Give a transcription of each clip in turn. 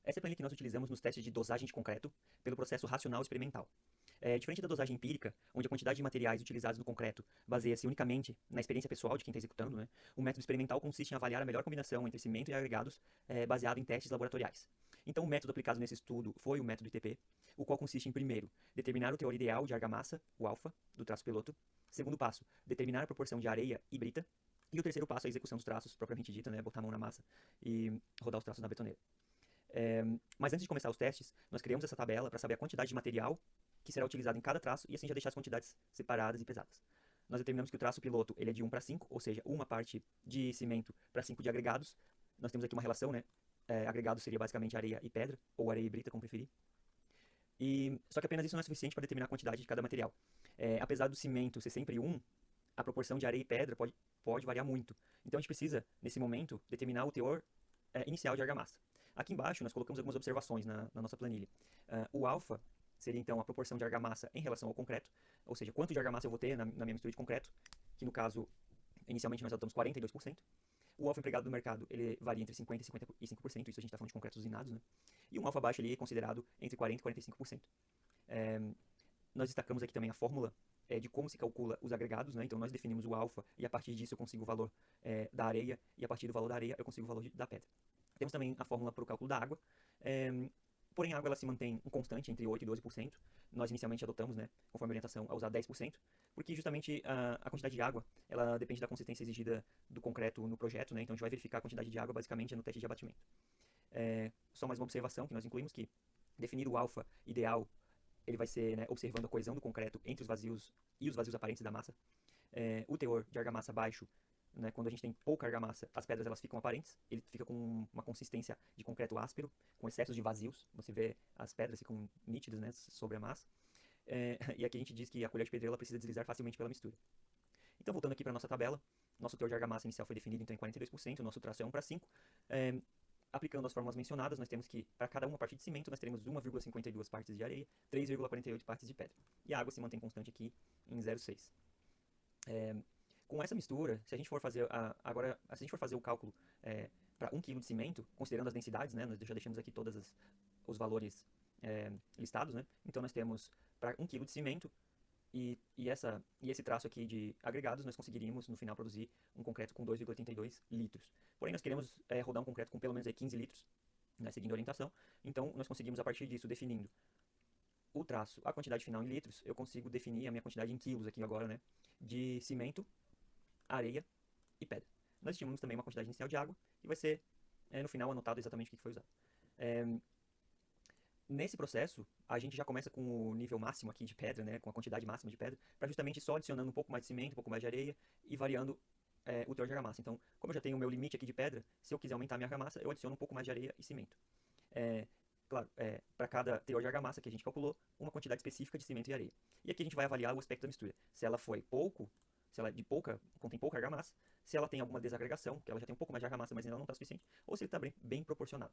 Essa é a planilha que nós utilizamos nos testes de dosagem de concreto pelo processo racional experimental. Diferente da dosagem empírica, onde a quantidade de materiais utilizados no concreto baseia-se unicamente na experiência pessoal de quem está executando, né, o método experimental consiste em avaliar a melhor combinação entre cimento e agregados baseado em testes laboratoriais. Então, o método aplicado nesse estudo foi o método ITP, o qual consiste em, primeiro, determinar o teor ideal de argamassa, o alfa, do traço piloto. Segundo passo, determinar a proporção de areia e brita. E o terceiro passo é a execução dos traços, propriamente dita, né, botar a mão na massa e rodar os traços na betoneira. Mas antes de começar os testes, nós criamos essa tabela para saber a quantidade de material que será utilizado em cada traço e assim já deixar as quantidades separadas e pesadas. Nós determinamos que o traço piloto ele é de 1 para 5, ou seja, uma parte de cimento para 5 de agregados. Nós temos aqui uma relação, né? Agregado seria basicamente areia e pedra, ou areia e brita, como preferir. Só que apenas isso não é suficiente para determinar a quantidade de cada material. Apesar do cimento ser sempre 1, a proporção de areia e pedra pode variar muito. Então a gente precisa, nesse momento, determinar o teor inicial de argamassa. Aqui embaixo nós colocamos algumas observações na nossa planilha. O alfa seria então a proporção de argamassa em relação ao concreto, ou seja, quanto de argamassa eu vou ter na minha mistura de concreto, que no caso, inicialmente nós adotamos 42%. O alfa empregado no mercado, ele varia entre 50% e 55%, isso a gente está falando de concretos usinados, né? E um alfa baixo ali é considerado entre 40% e 45%. Nós destacamos aqui também a fórmula de como se calcula os agregados, né? Então nós definimos o alfa e a partir disso eu consigo o valor da areia e a partir do valor da areia eu consigo o valor da pedra. Temos também a fórmula para o cálculo da água, porém a água ela se mantém um constante entre 8% e 12%. Nós inicialmente adotamos, né, conforme a orientação, a usar 10%, porque justamente a quantidade de água ela depende da consistência exigida do concreto no projeto, né? Então a gente vai verificar a quantidade de água basicamente no teste de abatimento. Só mais uma observação que nós incluímos que definir o alfa ideal ele vai ser, né, observando a coesão do concreto entre os vazios e os vazios aparentes da massa. O teor de argamassa baixo, né, quando a gente tem pouca argamassa, as pedras elas ficam aparentes, ele fica com uma consistência de concreto áspero, com excessos de vazios, você vê as pedras ficam nítidas, né, sobre a massa. E aqui a gente diz que a colher de pedreiro ela precisa deslizar facilmente pela mistura. Então, voltando aqui para a nossa tabela, nosso teor de argamassa inicial foi definido então, em 42%, o nosso traço é 1 para 5. Aplicando as fórmulas mencionadas, nós temos que, para cada uma parte de cimento, nós teremos 1,52 partes de areia, 3,48 partes de pedra. E a água se mantém constante aqui em 0,6. Com essa mistura, se a gente for fazer se a gente for fazer o cálculo para 1 kg de cimento, considerando as densidades, né, nós já deixamos aqui todos os valores listados, né? Então nós temos para 1 kg de cimento e esse traço aqui de agregados, nós conseguiríamos no final produzir um concreto com 2,82 litros. Porém, nós queremos rodar um concreto com pelo menos 15 litros, né, seguindo a orientação. Então, nós conseguimos a partir disso, definindo o traço, a quantidade final em litros, eu consigo definir a minha quantidade em quilos aqui agora, né, de cimento, areia e pedra. Nós estimamos também uma quantidade inicial de água e vai ser no final anotado exatamente o que foi usado. Nesse processo, a gente já começa com o nível máximo aqui de pedra, né, com a quantidade máxima de pedra, para justamente só adicionando um pouco mais de cimento, um pouco mais de areia e variando o teor de argamassa. Então, como eu já tenho o meu limite aqui de pedra, se eu quiser aumentar a minha argamassa, eu adiciono um pouco mais de areia e cimento. Claro, para cada teor de argamassa que a gente calculou, uma quantidade específica de cimento e areia. E aqui a gente vai avaliar o aspecto da mistura. Se ela foi pouco, se ela é de contém pouca argamassa, se ela tem alguma desagregação, que ela já tem um pouco mais de argamassa, mas ainda não está suficiente, ou se ele está bem proporcionado.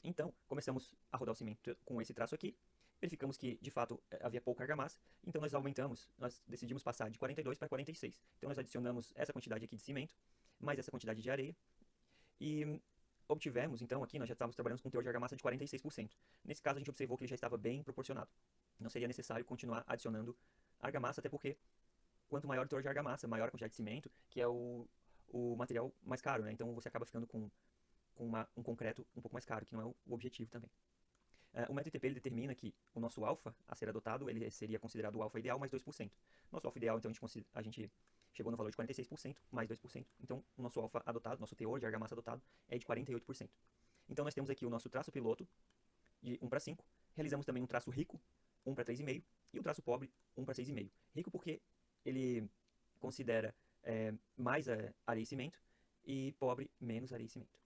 Então, começamos a rodar o cimento com esse traço aqui, verificamos que, de fato, havia pouca argamassa, então nós decidimos passar de 42 para 46. Então, nós adicionamos essa quantidade aqui de cimento, mais essa quantidade de areia, e obtivemos, então, aqui nós já estávamos trabalhando com um teor de argamassa de 46%. Nesse caso, a gente observou que ele já estava bem proporcionado. Não seria necessário continuar adicionando argamassa, até porque, quanto maior o teor de argamassa, maior a quantidade de cimento, que é o material mais caro, né? Então, você acaba ficando com um concreto um pouco mais caro, que não é o objetivo também. O método ITP ele determina que o nosso alfa a ser adotado ele seria considerado o alfa ideal mais 2%. Nosso alfa ideal, então, a gente chegou no valor de 46% mais 2%. Então, o nosso alfa adotado, nosso teor de argamassa adotado é de 48%. Então, nós temos aqui o nosso traço piloto de 1 para 5. Realizamos também um traço rico, 1 para 3,5. E o traço pobre, 1 para 6,5. Rico porque ele considera mais areia e cimento e pobre menos areia e cimento.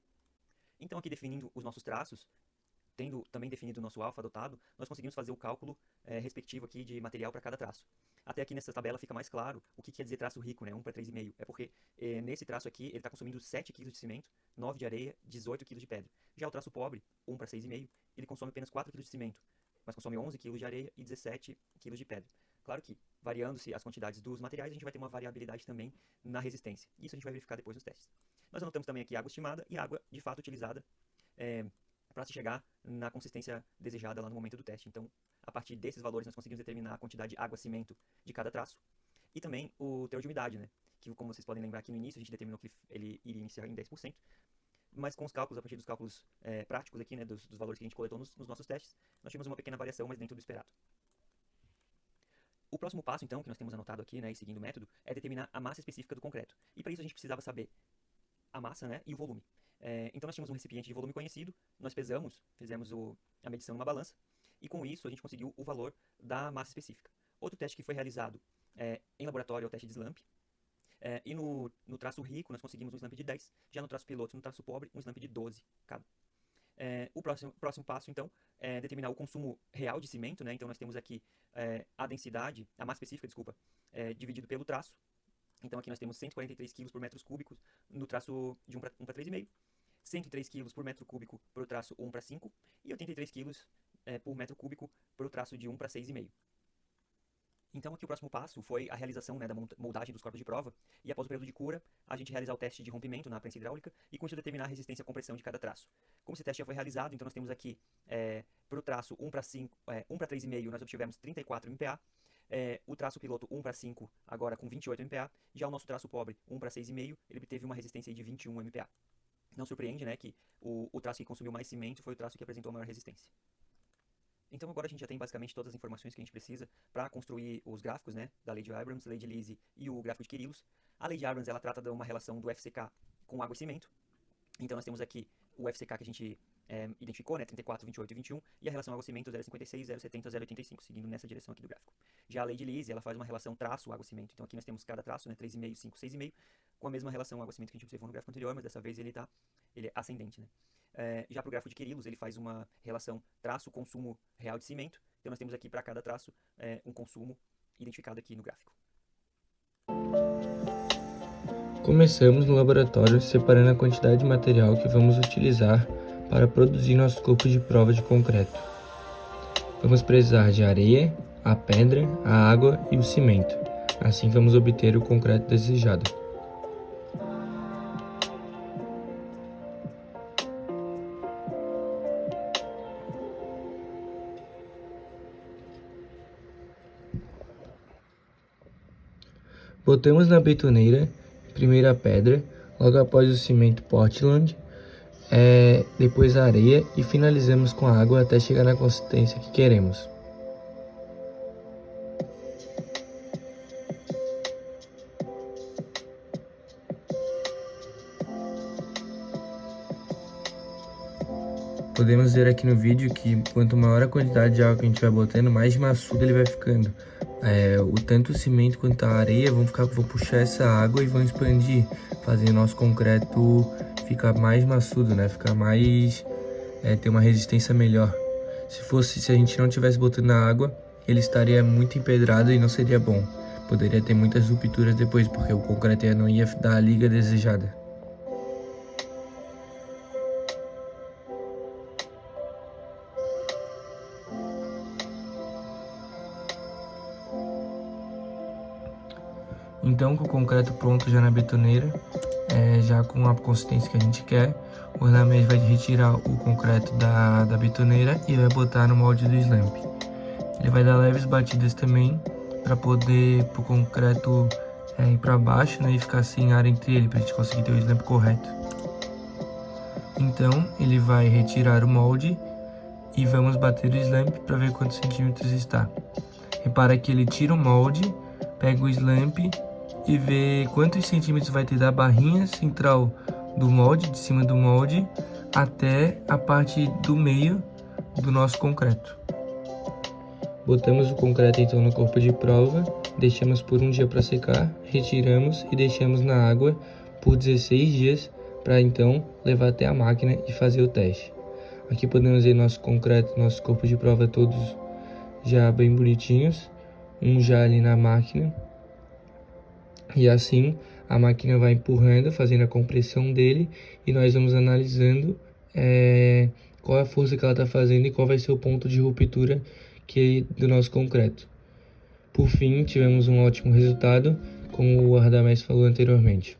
Então, aqui definindo os nossos traços, tendo também definido o nosso alfa adotado, nós conseguimos fazer o cálculo respectivo aqui de material para cada traço. Até aqui nessa tabela fica mais claro o que quer dizer traço rico, né? 1 para 3,5. É porque nesse traço aqui ele está consumindo 7 kg de cimento, 9 de areia, 18 kg de pedra. Já o traço pobre, 1 para 6,5, ele consome apenas 4 kg de cimento, mas consome 11 kg de areia e 17 kg de pedra. Claro que, variando-se as quantidades dos materiais, a gente vai ter uma variabilidade também na resistência. Isso a gente vai verificar depois nos testes. Nós anotamos também aqui água estimada e água de fato utilizada para se chegar na consistência desejada lá no momento do teste. Então, a partir desses valores, nós conseguimos determinar a quantidade de água-cimento de cada traço e também o teor de umidade, né? Que, como vocês podem lembrar aqui no início, a gente determinou que ele iria iniciar em 10%, mas com os cálculos, a partir dos cálculos práticos aqui, né, dos valores que a gente coletou nos nossos testes, nós tivemos uma pequena variação, mas dentro do esperado. O próximo passo, então, que nós temos anotado aqui, né, e seguindo o método, é determinar a massa específica do concreto. E para isso a gente precisava saber a massa, né, e o volume. Então nós tínhamos um recipiente de volume conhecido, nós pesamos, fizemos a medição numa balança, e com isso a gente conseguiu o valor da massa específica. Outro teste que foi realizado em laboratório é o teste de slump, e no traço rico nós conseguimos um slump de 10, já no traço piloto e no traço pobre, um slump de 12 cada. O próximo passo, então, é determinar o consumo real de cimento, né? Então nós temos aqui a densidade, a massa específica, desculpa, dividido pelo traço. Então aqui nós temos 143 kg por metros cúbicos no traço de 1 para 3,5, 103 kg por metro cúbico para o traço 1 para 5 e 83 kg por metro cúbico para o traço de 1 para 6,5. Então aqui o próximo passo foi a realização, né, da moldagem dos corpos de prova, e após o período de cura, a gente realizar o teste de rompimento na prensa hidráulica e com isso determinar a resistência à compressão de cada traço. Como esse teste já foi realizado, então nós temos aqui, para o traço 1 para 5, 1 para 3,5 nós obtivemos 34 MPa, o traço piloto 1 para 5 agora com 28 MPa, já o nosso traço pobre 1 para 6,5, ele teve uma resistência de 21 MPa. Não surpreende, né, que o traço que consumiu mais cimento foi o traço que apresentou a maior resistência. Então agora a gente já tem basicamente todas as informações que a gente precisa para construir os gráficos, né, da lei de Abrams, lei de Lise e o gráfico de Quirilos. A lei de Abrams ela trata de uma relação do FCK com água e cimento. Então nós temos aqui o FCK que a gente identificou, né, 34, 28 e 21, e a relação água-cimento 0,56, 0,70, 0,85, seguindo nessa direção aqui do gráfico. Já a lei de Lise, ela faz uma relação traço água-cimento. Então aqui nós temos cada traço, né, 3,5, 5, 6,5, com a mesma relação água-cimento que a gente observou no gráfico anterior, mas dessa vez ele é ascendente, né. Já para o gráfico de Quirilos, ele faz uma relação traço-consumo real de cimento. Então nós temos aqui para cada traço um consumo identificado aqui no gráfico. Começamos no laboratório separando a quantidade de material que vamos utilizar para produzir nosso corpo de prova de concreto. Vamos precisar de areia, a pedra, a água e o cimento. Assim vamos obter o concreto desejado. Botamos na betoneira primeiro a pedra, logo após o cimento Portland, depois a areia e finalizamos com a água até chegar na consistência que queremos. Podemos ver aqui no vídeo que quanto maior a quantidade de água que a gente vai botando, mais maçudo ele vai ficando. Tanto o cimento quanto a areia vão puxar essa água e vão expandir, fazendo o nosso concreto ficar mais maçudo, né? Ficar mais, ter uma resistência melhor. Se a gente não tivesse botando a água, ele estaria muito empedrado e não seria bom. Poderia ter muitas rupturas depois, porque o concreto não ia dar a liga desejada. Então, com o concreto pronto já na betoneira, já com a consistência que a gente quer, o ornamento vai retirar o concreto da betoneira e vai botar no molde do slump. Ele vai dar leves batidas também para poder o concreto ir para baixo, né, e ficar sem ar entre ele, para a gente conseguir ter o slump correto. Então, ele vai retirar o molde e vamos bater o slump para ver quantos centímetros está. Repara que ele tira o molde, pega o slump e vê quantos centímetros vai ter da barrinha central do molde, de cima do molde, até a parte do meio do nosso concreto. Botamos o concreto então no corpo de prova, deixamos por um dia para secar, retiramos e deixamos na água por 16 dias para então levar até a máquina e fazer o teste. Aqui podemos ver nosso concreto, nosso corpo de prova todos já bem bonitinhos, um já ali na máquina. E assim a máquina vai empurrando, fazendo a compressão dele e nós vamos analisando qual é a força que ela está fazendo e qual vai ser o ponto de ruptura do nosso concreto. Por fim, tivemos um ótimo resultado, como o Ardamés falou anteriormente.